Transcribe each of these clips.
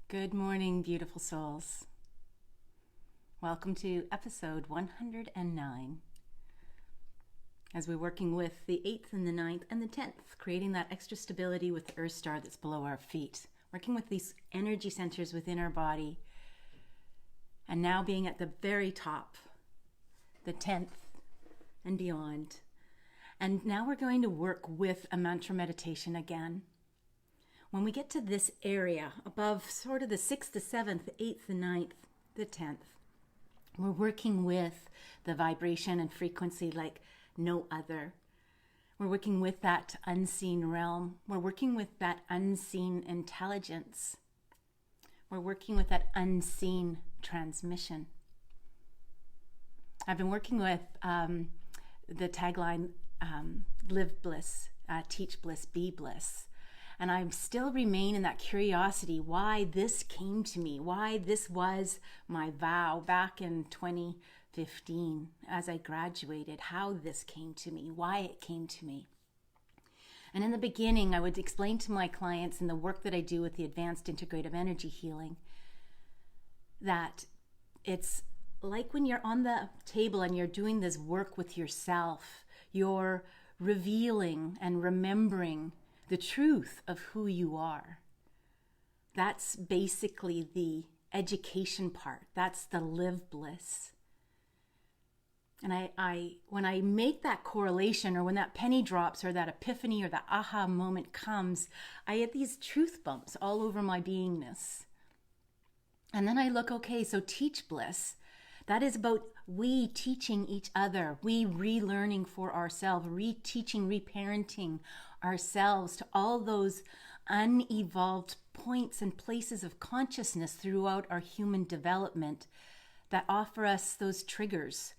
Good morning, beautiful souls. Welcome to episode 109. As we're working with the 8th and the 9th and the 10th, creating that extra stability with the Earth Star that's below our feet, working with these energy centers within our body, and now being at the very top, the 10th and beyond. And now we're going to work with a mantra meditation again. When we get to this area above sort of the 6th, the 7th, the 8th, the 9th, the 10th, we're working with the vibration and frequency like no other. We're working with that unseen realm. We're working with that unseen intelligence. We're working with that unseen transmission. I've been working with the tagline, live bliss, teach bliss, be bliss. And I still remain in that curiosity, why this came to me, why this was my vow back in 2015 as I graduated, how this came to me, why it came to me. And in the beginning, I would explain to my clients in the work that I do with the advanced integrative energy healing that it's like when you're on the table and you're doing this work with yourself, you're revealing and remembering the truth of who you are. That's basically the education part. That's the live bliss. And I when I make that correlation, or when that penny drops, or that epiphany, or that aha moment comes, I get these truth bumps all over my beingness. And then I look, okay, so teach bliss. That is about we teaching each other, we relearning for ourselves, reteaching, reparenting ourselves to all those unevolved points and places of consciousness throughout our human development that offer us those triggers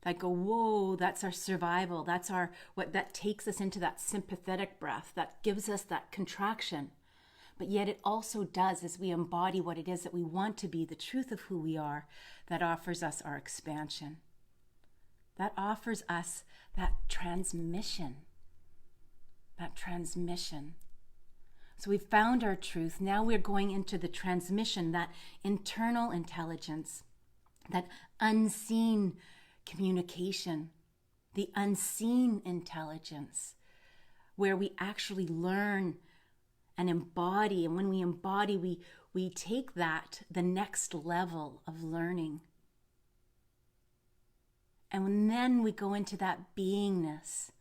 that go, whoa, that's our survival. That's that takes us into that sympathetic breath, that gives us that contraction. But yet it also does, as we embody what it is that we want to be, the truth of who we are, that offers us our expansion. That offers us that transmission. That transmission. So we've found our truth. Now we're going into the transmission, that internal intelligence, that unseen communication, the unseen intelligence, where we actually learn and embody. And when we embody, we take that the next level of learning. And then we go into that beingness,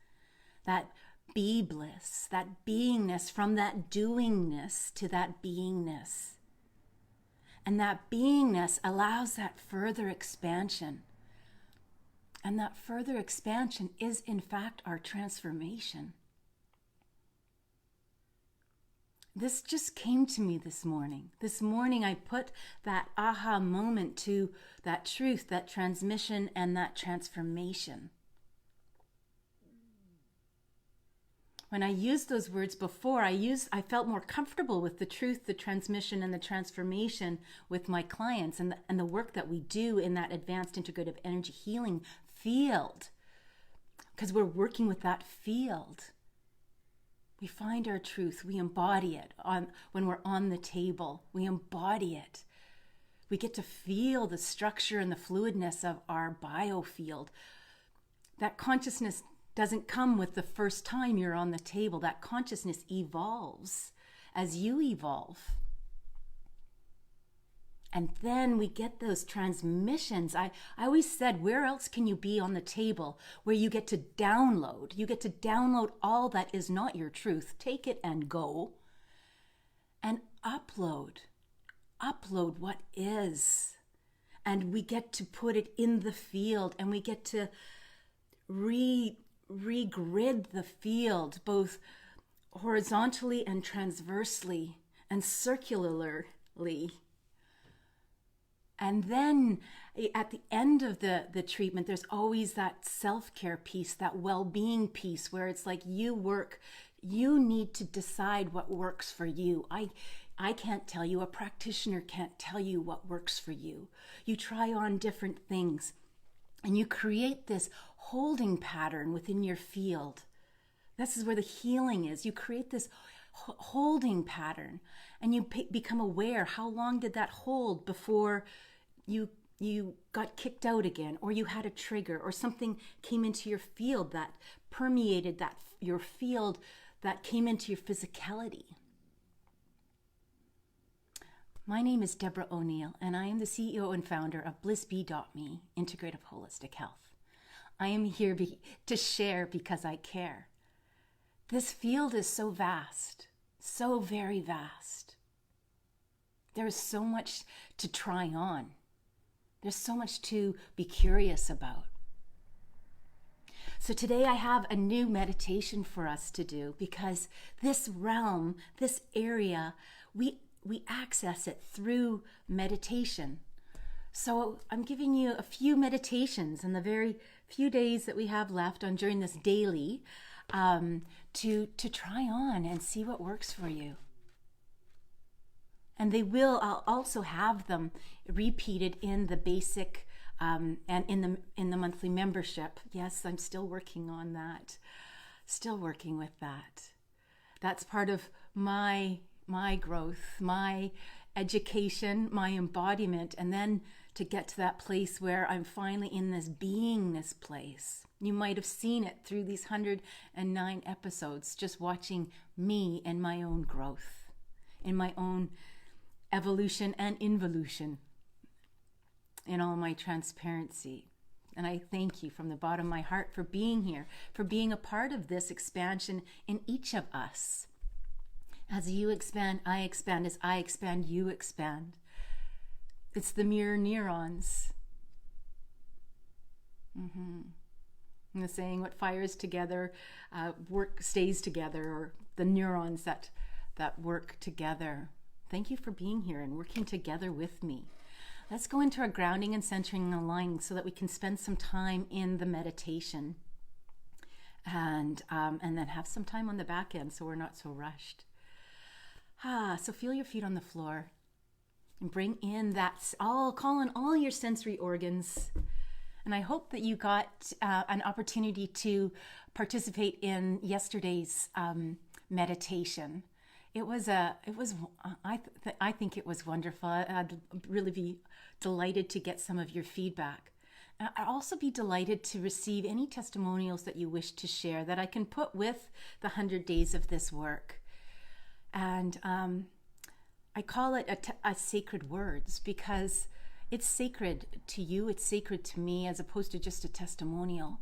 that be bliss, that beingness, from that doingness to that beingness. And that beingness allows that further expansion. And that further expansion is, in fact, our transformation. This just came to me this morning. This morning I put that aha moment to that truth, that transmission, and that transformation. When I used those words before, I felt more comfortable with the truth, the transmission, and the transformation with my clients and the work that we do in that advanced integrative energy healing field. Because we're working with that field. We find our truth, we embody it when we're on the table, we embody it. We get to feel the structure and the fluidness of our biofield. That consciousness doesn't come with the first time you're on the table. That consciousness evolves as you evolve. And then we get those transmissions. I always said, where else can you be on the table where you get to download? You get to download all that is not your truth. Take it and go. And upload what is. And we get to put it in the field, and we get to regrid the field, both horizontally and transversely and circularly. And then at the end of the treatment, there's always that self-care piece, that well-being piece, where it's like you need to decide what works for you. I can't tell you, a practitioner can't tell you what works for you. You try on different things and you create this holding pattern within your field. This is where the healing is. You create this holding pattern, and you become aware, how long did that hold before you got kicked out again, or you had a trigger, or something came into your field that permeated your field, that came into your physicality. My name is Deborah O'Neill, and I am the CEO and founder of BlissBee.me, Integrative Holistic Health. I am here to share because I care. This field is so vast, so very vast. There is so much to try on. There's so much to be curious about. So today I have a new meditation for us to do, because this realm, this area, we access it through meditation. So I'm giving you a few meditations in the very few days that we have left during this daily, to try on and see what works for you. And I'll also have them repeated in the basic and in the monthly membership. Yes, I'm still working on that. Still working with that. That's part of my growth, my education, my embodiment, and then to get to that place where I'm finally in this beingness place. You might have seen it through these 109 episodes, just watching me and my own growth, in my own evolution and involution, in all my transparency. And I thank you from the bottom of my heart for being here, for being a part of this expansion in each of us. As you expand, I expand. As I expand, you expand. It's the mirror neurons. And the saying, what fires together, work stays together, or the neurons that work together. Thank you for being here and working together with me. Let's go into our grounding and centering and aligning so that we can spend some time in the meditation, and then have some time on the back end so we're not so rushed. So feel your feet on the floor and bring in call in all your sensory organs. And I hope that you got an opportunity to participate in yesterday's meditation. I think it was wonderful. I'd really be delighted to get some of your feedback. I'd also be delighted to receive any testimonials that you wish to share that I can put with the 100 days of this work. And I call it a sacred words, because it's sacred to you, it's sacred to me, as opposed to just a testimonial.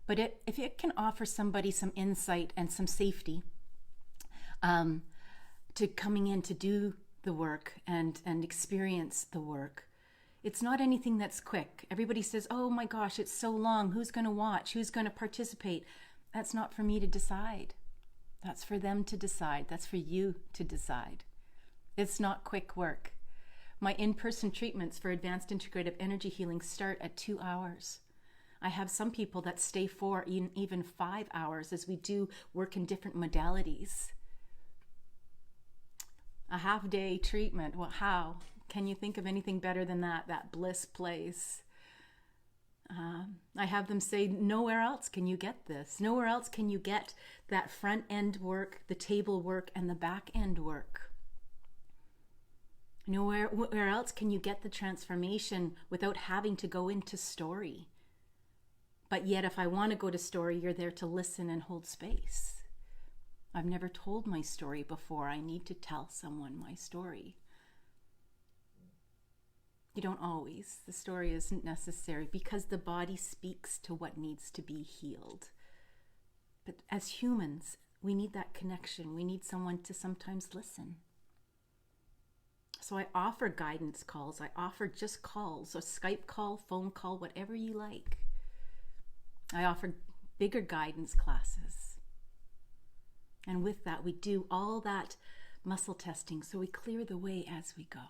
But if it can offer somebody some insight and some safety to coming in to do the work and experience the work. It's not anything that's quick. Everybody says, oh my gosh, it's so long. Who's going to watch? Who's going to participate? That's not for me to decide. That's for them to decide. That's for you to decide. It's not quick work. My in-person treatments for advanced integrative energy healing start at 2 hours. I have some people that stay for even 5 hours as we do work in different modalities. A half-day treatment. Well, how? Can you think of anything better than that bliss place? I have them say, nowhere else can you get this. Nowhere else can you get that front end work, the table work, and the back end work. Where else can you get the transformation without having to go into story? But yet, if I want to go to story, you're there to listen and hold space. I've never told my story before. I need to tell someone my story. You don't always. The story isn't necessary because the body speaks to what needs to be healed. But as humans, we need that connection. We need someone to sometimes listen. So I offer guidance calls. I offer just calls, a Skype call, phone call, whatever you like. I offer bigger guidance classes. And with that, we do all that muscle testing so we clear the way as we go.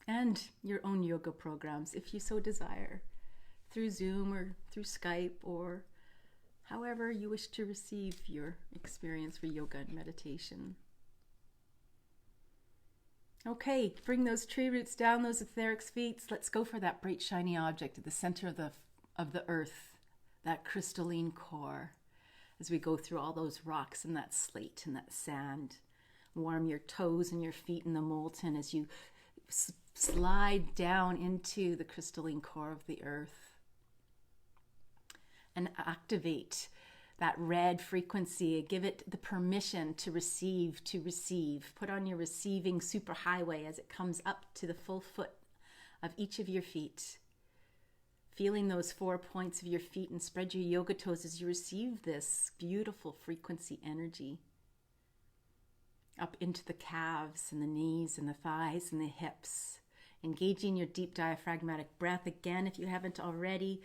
And your own yoga programs, if you so desire, through Zoom or through Skype, or however you wish to receive your experience for yoga and meditation. Okay, bring those tree roots down, those etheric feet. Let's go for that bright, shiny object at the center of the earth, that crystalline core, as we go through all those rocks and that slate and that sand. Warm your toes and your feet in the molten as you slide down into the crystalline core of the earth. And activate that red frequency. Give it the permission to receive, to receive. Put on your receiving superhighway as it comes up to the full foot of each of your feet. Feeling those 4 points of your feet, and spread your yoga toes as you receive this beautiful frequency energy. Up into the calves and the knees and the thighs and the hips. Engaging your deep diaphragmatic breath again if you haven't already.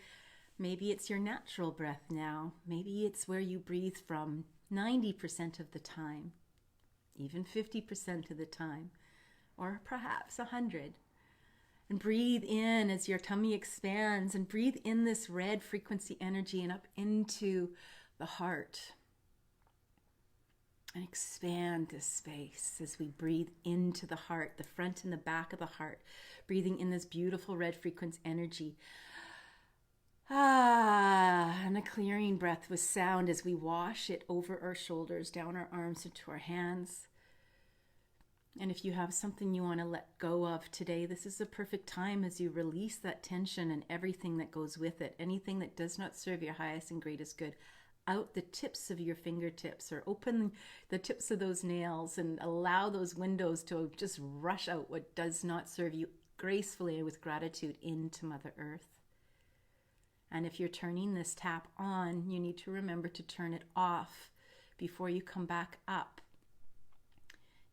Maybe it's your natural breath now. Maybe it's where you breathe from 90% of the time, even 50% of the time, or perhaps 100. And breathe in as your tummy expands, and breathe in this red frequency energy and up into the heart. And expand this space as we breathe into the heart, the front and the back of the heart, breathing in this beautiful red frequency energy. And a clearing breath with sound as we wash it over our shoulders, down our arms into our hands. And if you have something you want to let go of today, this is the perfect time as you release that tension and everything that goes with it. Anything that does not serve your highest and greatest good, out the tips of your fingertips, or open the tips of those nails and allow those windows to just rush out what does not serve you gracefully and with gratitude into Mother Earth. And if you're turning this tap on, you need to remember to turn it off before you come back up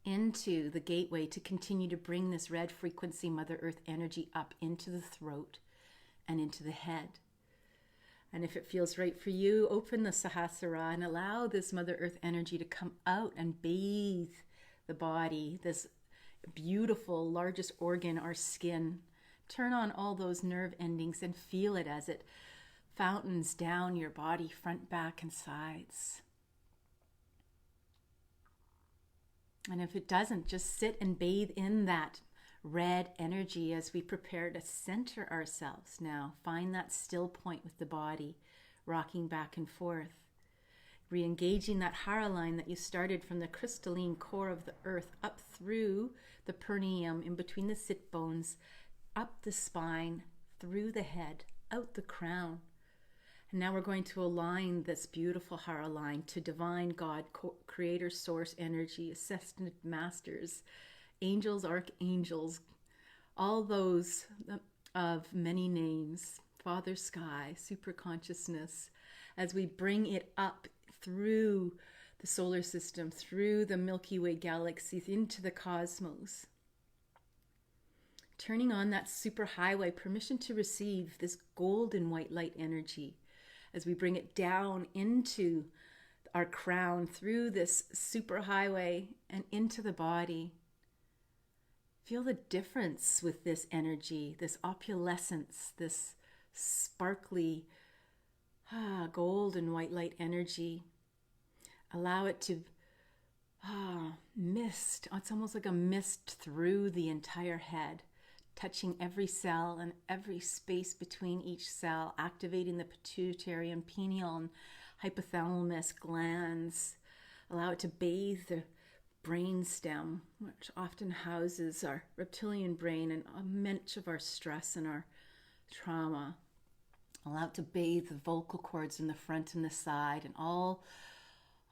into the gateway to continue to bring this red frequency Mother Earth energy up into the throat and into the head. And if it feels right for you, open the Sahasrara and allow this Mother Earth energy to come out and bathe the body, this beautiful, largest organ, our skin. Turn on all those nerve endings and feel it as it fountains down your body, front, back, and sides. And if it doesn't, just sit and bathe in that red energy as we prepare to center ourselves now. Find that still point with the body, rocking back and forth. Re-engaging that hara line that you started from the crystalline core of the earth up through the perineum, in between the sit bones, up the spine, through the head, out the crown. And now we're going to align this beautiful hara line to divine God, creator, source, energy, assistant masters, angels, archangels, all those of many names, Father Sky, super consciousness, as we bring it up through the solar system, through the Milky Way galaxy, into the cosmos. Turning on that super highway, permission to receive this golden white light energy as we bring it down into our crown, through this super highway and into the body. Feel the difference with this energy, this opulescence, this sparkly gold and white light energy. Allow it to mist. It's almost like a mist through the entire head, touching every cell and every space between each cell, activating the pituitary and pineal and hypothalamus glands. Allow it to bathe the brain stem, which often houses our reptilian brain and much of our stress and our trauma. Allow it to bathe the vocal cords in the front and the side, and all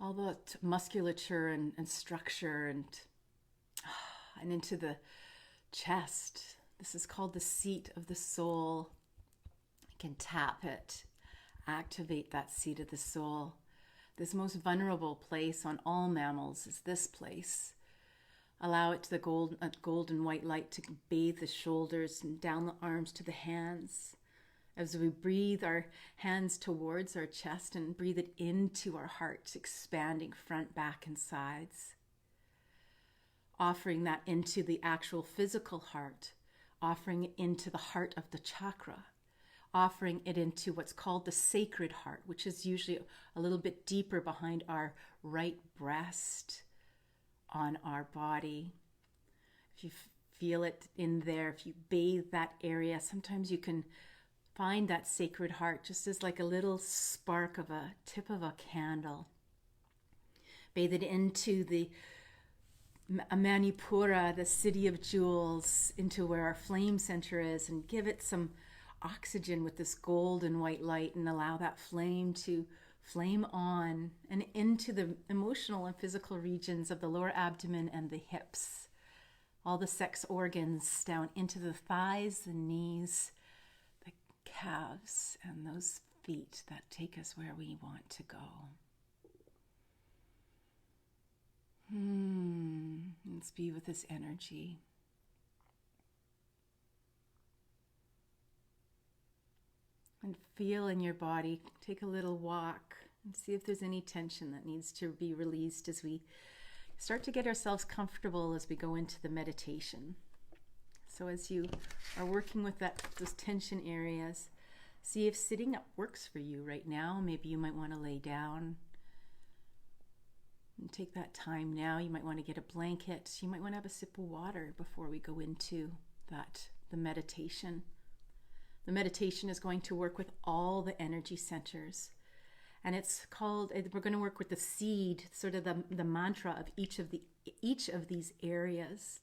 the musculature and structure, and into the chest. This is called the seat of the soul. You can tap it, activate that seat of the soul. This most vulnerable place on all mammals is this place. Allow it to the golden white light to bathe the shoulders and down the arms to the hands. As we breathe our hands towards our chest and breathe it into our hearts, expanding front, back, and sides. Offering that into the actual physical heart, offering it into the heart of the chakra, offering it into what's called the sacred heart, which is usually a little bit deeper behind our right breast on our body. If you feel it in there, if you bathe that area, sometimes you can find that sacred heart just as like a little spark of a tip of a candle. Bathe it into the Manipura, the city of jewels, into where our flame center is, and give it some oxygen with this gold and white light, and allow that flame to flame on and into the emotional and physical regions of the lower abdomen and the hips, all the sex organs down into the thighs, the knees, the calves, and those feet that take us where we want to go. Let's be with this energy. And feel in your body. Take a little walk and see if there's any tension that needs to be released as we start to get ourselves comfortable as we go into the meditation. So as you are working with those tension areas, see if sitting up works for you right now. Maybe you might want to lay down. And take that time now. You might want to get a blanket. You might want to have a sip of water before we go into the meditation. The meditation is going to work with all the energy centers. And we're going to work with the seed, sort of the mantra of each of these areas.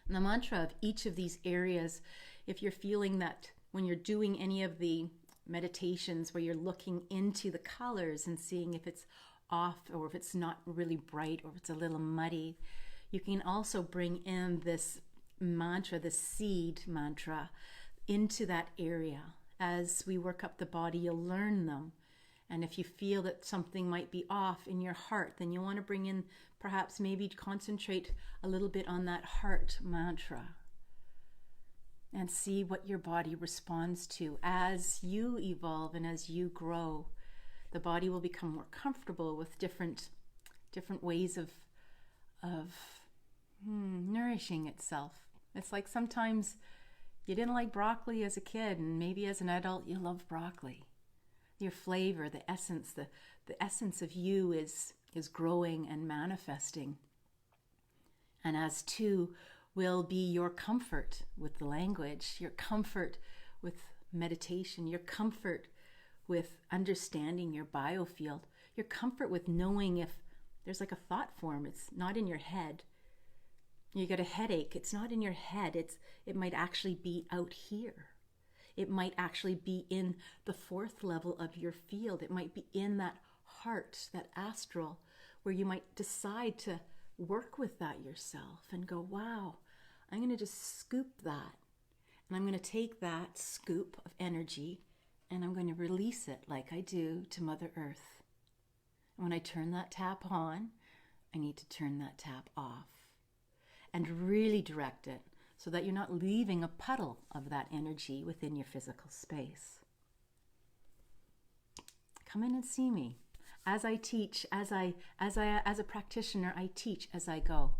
And the mantra of each of these areas, if you're feeling that when you're doing any of the meditations where you're looking into the colors and seeing if it's off or if it's not really bright or if it's a little muddy, you can also bring in this mantra, the seed mantra, into that area. As we work up the body, you'll learn them. And if you feel that something might be off in your heart, then you want to bring in, perhaps maybe concentrate a little bit on that heart mantra and see what your body responds to. As you evolve and as you grow, the body will become more comfortable with different ways of nourishing itself. It's like sometimes you didn't like broccoli as a kid, and maybe as an adult you love broccoli. Your flavor, the essence of you is growing and manifesting. And as too will be your comfort with the language, your comfort with meditation, your comfort with understanding your biofield, your comfort with knowing if there's like a thought form, it's not in your head. You get a headache, it's not in your head, it might actually be out here. It might actually be in the fourth level of your field. It might be in that heart, that astral, where you might decide to work with that yourself and go, wow, I'm going to just scoop that. And I'm going to take that scoop of energy and I'm going to release it like I do to Mother Earth. And when I turn that tap on, I need to turn that tap off and really direct it so that you're not leaving a puddle of that energy within your physical space. Come in and see me. As I teach, as a practitioner, I teach as I go.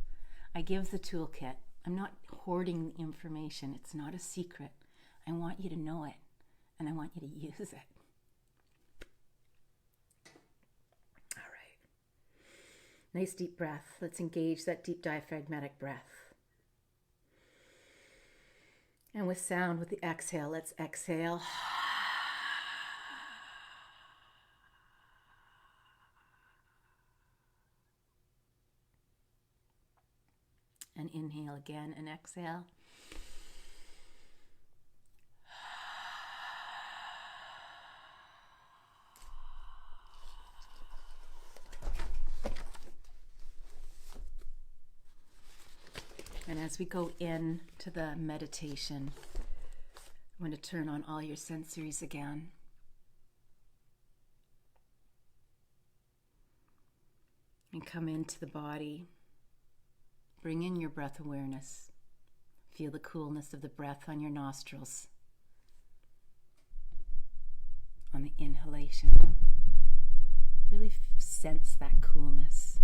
I give the toolkit. I'm not hoarding the information. It's not a secret. I want you to know it. And I want you to use it. All right. Nice deep breath. Let's engage that deep diaphragmatic breath. And with sound, with the exhale, let's exhale. And inhale again and exhale. And as we go into the meditation, I'm going to turn on all your sensories again. And come into the body. Bring in your breath awareness. Feel the coolness of the breath on your nostrils. On the inhalation. Really sense that coolness.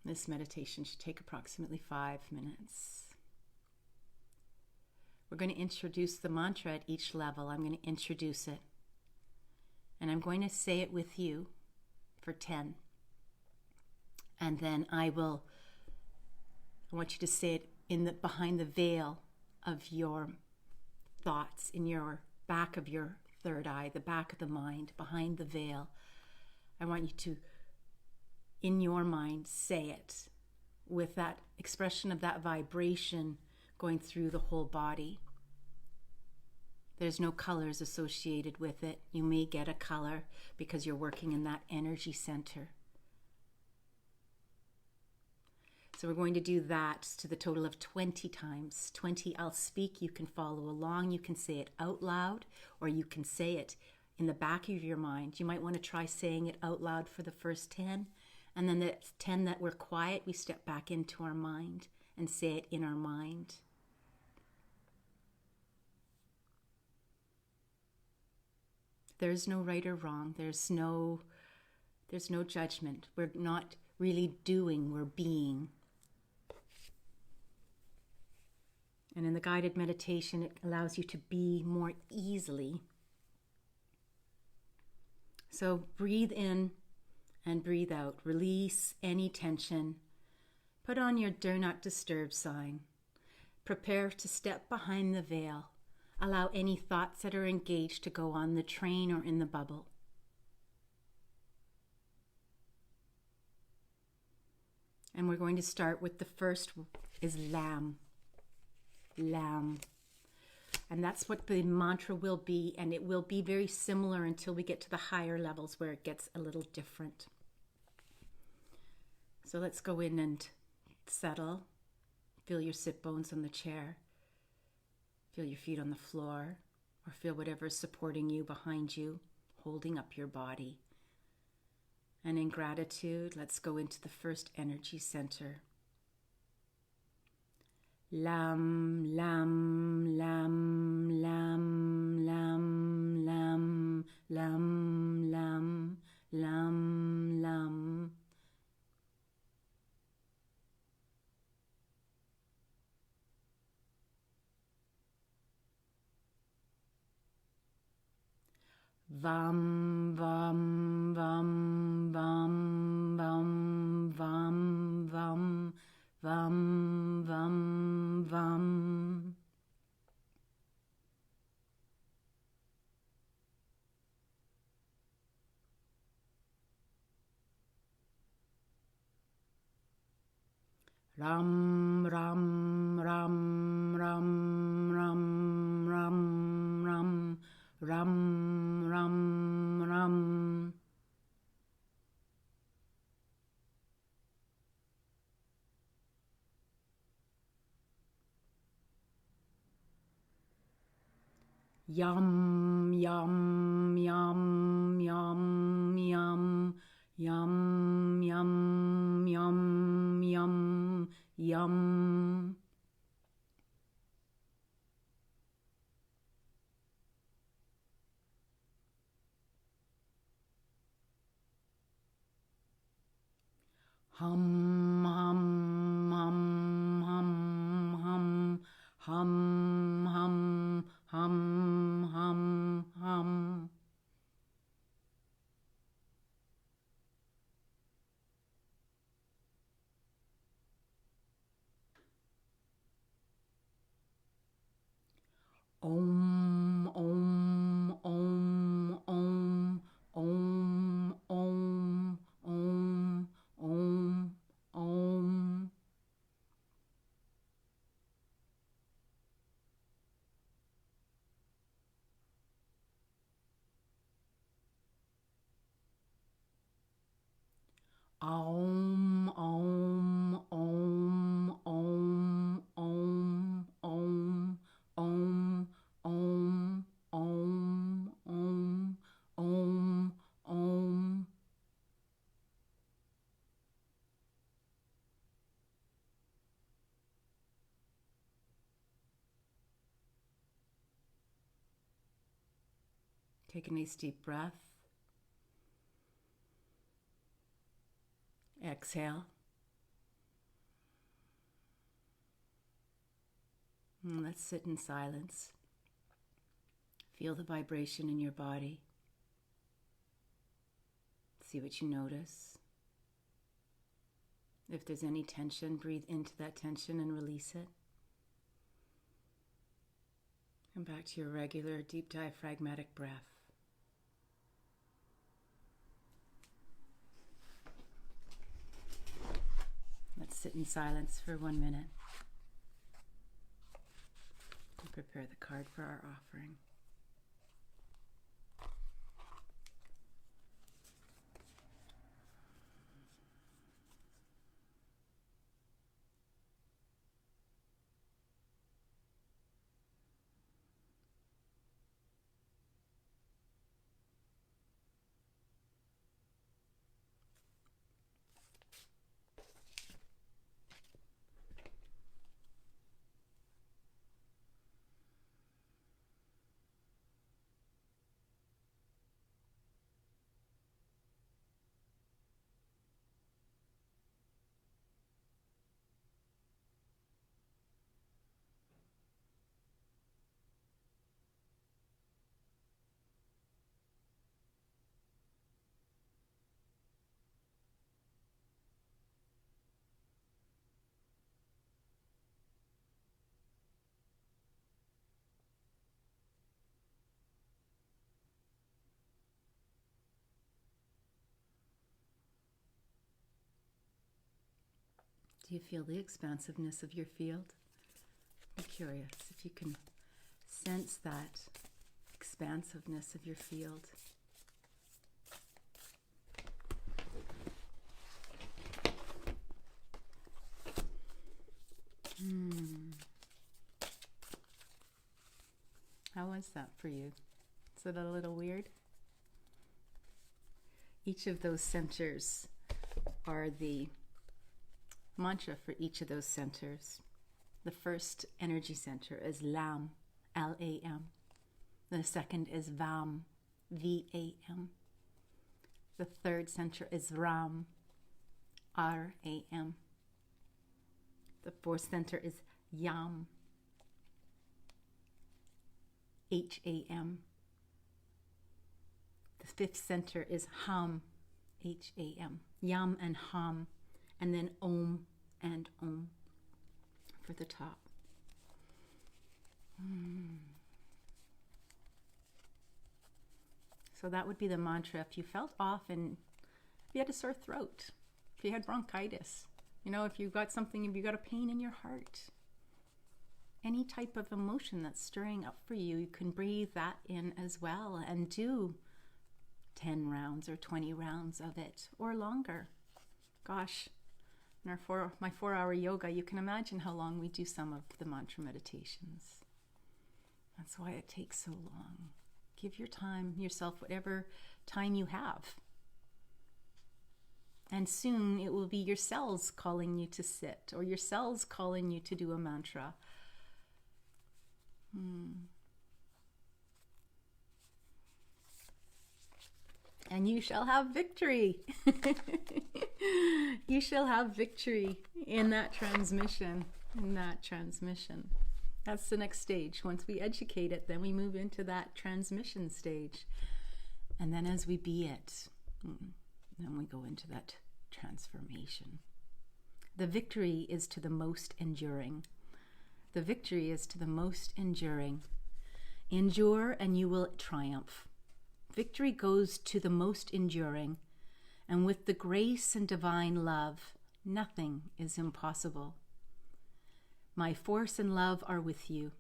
This meditation should take approximately 5 minutes. We're going to introduce the mantra at each level. I'm going to introduce it. And I'm going to say it with you for 10. And then I will I want you to say it behind the veil of your thoughts, in your back of your third eye, the back of the mind, behind the veil. I want you to, in your mind, say it with that expression of that vibration going through the whole body. There's no colors associated with it. You may get a color because you're working in that energy center. So we're going to do that to the total of 20 times. 20, I'll speak, you can follow along, you can say it out loud, or you can say it in the back of your mind. You might want to try saying it out loud for the first 10, and then the 10 that we're quiet, we step back into our mind and say it in our mind. There's no right or wrong. There's no judgment. We're not really doing, we're being. And in the guided meditation, it allows you to be more easily. So breathe in and breathe out. Release any tension. Put on your do not disturb sign. Prepare to step behind the veil. Allow any thoughts that are engaged to go on the train or in the bubble. And we're going to start with the first is Lam. Lam. And that's what the mantra will be, and it will be very similar until we get to the higher levels where it gets a little different. So let's go in and settle. Feel your sit bones on the chair. Feel your feet on the floor, or feel whatever is supporting you behind you, holding up your body. And in gratitude, let's go into the first energy center. Lam, lam, lam, lam, lam, lam, lam, lam, lam, lam. Vam, vam, vam, vam, vam, vam, vam, vam, vam, vam. Ram, ram, ram, ram, ram, ram, ram, ram, ram, ram. Yum, yum, yum, yum, yum, yum, yum, yum, yum, yum. Hum, hum, hum, hum, hum, hum, hum, hum, hum, hum. Om, om, om, om, om, om, om, om, om. Om, om, om, om, om, om, om, om, om, om, om, om. Take a nice deep breath. Exhale. And let's sit in silence. Feel the vibration in your body. See what you notice. If there's any tension, breathe into that tension and release it. Come back to your regular deep diaphragmatic breath. Let's sit in silence for 1 minute and prepare the card for our offering. Do you feel the expansiveness of your field? I'm curious if you can sense that expansiveness of your field. How was that for you? Is it a little weird? Each of those centers are the mantra for each of those centers. The first energy center is Lam, L-A-M. The second is Vam, V-A-M. The third center is Ram, R-A-M. The fourth center is Yam, H-A-M. The fifth center is Ham, H-A-M. Yam and Ham. And then Om and Om for the top. So that would be the mantra if you felt off and if you had a sore throat, if you had bronchitis, if you've got something, if you got a pain in your heart, any type of emotion that's stirring up for you, you can breathe that in as well and do 10 rounds or 20 rounds of it or longer. Gosh. In my 4-hour yoga, you can imagine how long we do some of the mantra meditations. That's why it takes so long. Give yourself whatever time you have. And soon it will be your cells calling you to sit or your cells calling you to do a mantra. And you shall have victory. You shall have victory in that transmission. That's the next stage. Once we educate it, then we move into that transmission stage. And then as we be it, then we go into that transformation. The victory is to the most enduring. The victory is to the most enduring. Endure and you will triumph. Victory goes to the most enduring, and with the grace and divine love, nothing is impossible. My force and love are with you.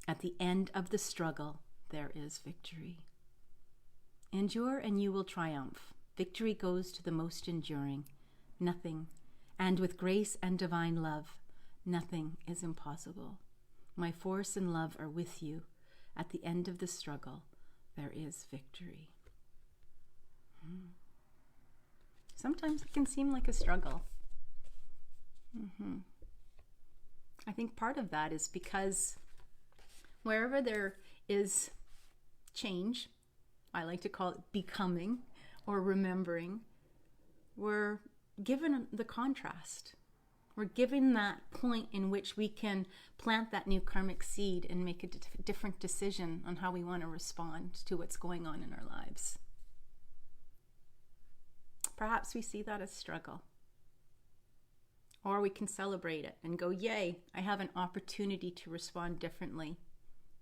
At the end of the struggle, there is victory. Endure and you will triumph. Victory goes to the most enduring. Nothing, and with grace and divine love, nothing is impossible. My force and love are with you. At the end of the struggle, there is victory. Sometimes it can seem like a struggle. I think part of that is because wherever there is change, I like to call it becoming or remembering, we're given the contrast. We're given that point in which we can plant that new karmic seed and make a different decision on how we want to respond to what's going on in our lives. Perhaps we see that as struggle. Or we can celebrate it and go, yay, I have an opportunity to respond differently.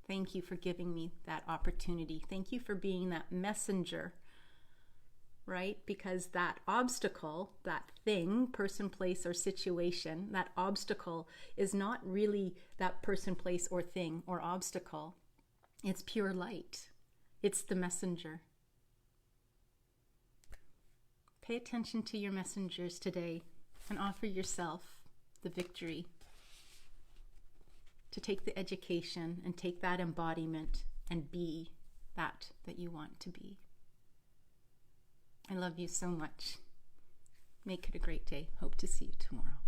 Thank you for giving me that opportunity. Thank you for being that messenger, right? Because that obstacle, that thing, person, place, or situation, that obstacle is not really that person, place, or thing or obstacle. It's pure light. It's the messenger. Pay attention to your messengers today and offer yourself the victory to take the education and take that embodiment and be that you want to be. I love you so much. Make it a great day. Hope to see you tomorrow.